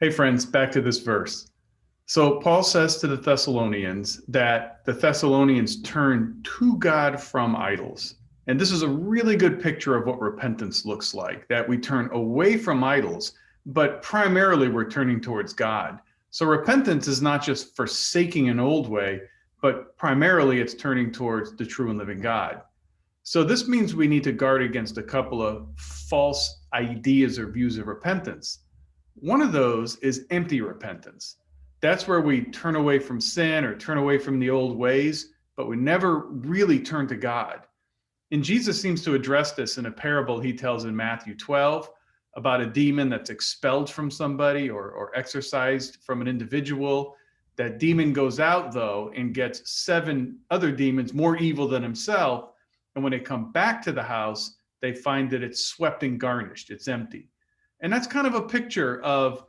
Hey, friends, back to this verse. So, Paul says to the Thessalonians that the Thessalonians turn to God from idols. And this is a really good picture of what repentance looks like, that we turn away from idols, but primarily we're turning towards God. So, repentance is not just forsaking an old way, but primarily it's turning towards the true and living God. So, this means we need to guard against a couple of false ideas or views of repentance. One of those is empty repentance. That's where we turn away from sin or turn away from the old ways, but we never really turn to God. And Jesus seems to address this in a parable he tells in Matthew 12 about a demon that's expelled from somebody or exorcised from an individual. That demon goes out, though, and gets seven other demons more evil than himself. And when they come back to the house, they find that it's swept and garnished, it's empty. And that's kind of a picture of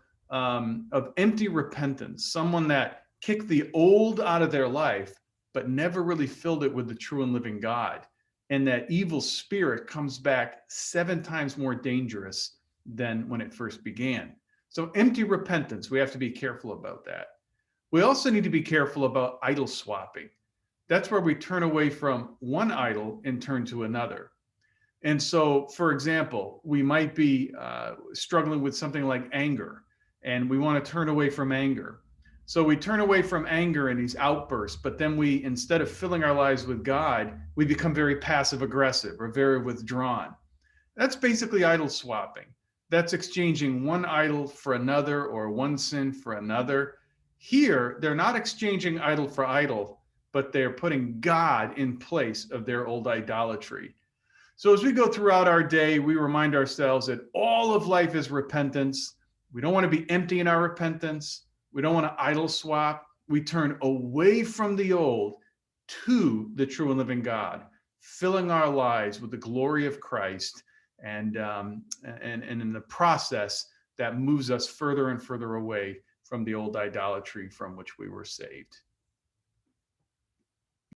empty repentance, someone that kicked the old out of their life, but never really filled it with the true and living God. And that evil spirit comes back seven times more dangerous than when it first began. So, empty repentance, we have to be careful about that. We also need to be careful about idol swapping. That's where we turn away from one idol and turn to another. And so, for example, we might be struggling with something like anger, and we want to turn away from anger. So we turn away from anger and these outbursts, but then we, instead of filling our lives with God, we become very passive aggressive or very withdrawn. That's basically idol swapping. That's exchanging one idol for another or one sin for another. Here, they're not exchanging idol for idol, but they're putting God in place of their old idolatry. So as we go throughout our day, we remind ourselves that all of life is repentance. We don't want to be empty in our repentance. We don't want to idol swap. We turn away from the old to the true and living God, filling our lives with the glory of Christ, and in the process that moves us further and further away from the old idolatry from which we were saved.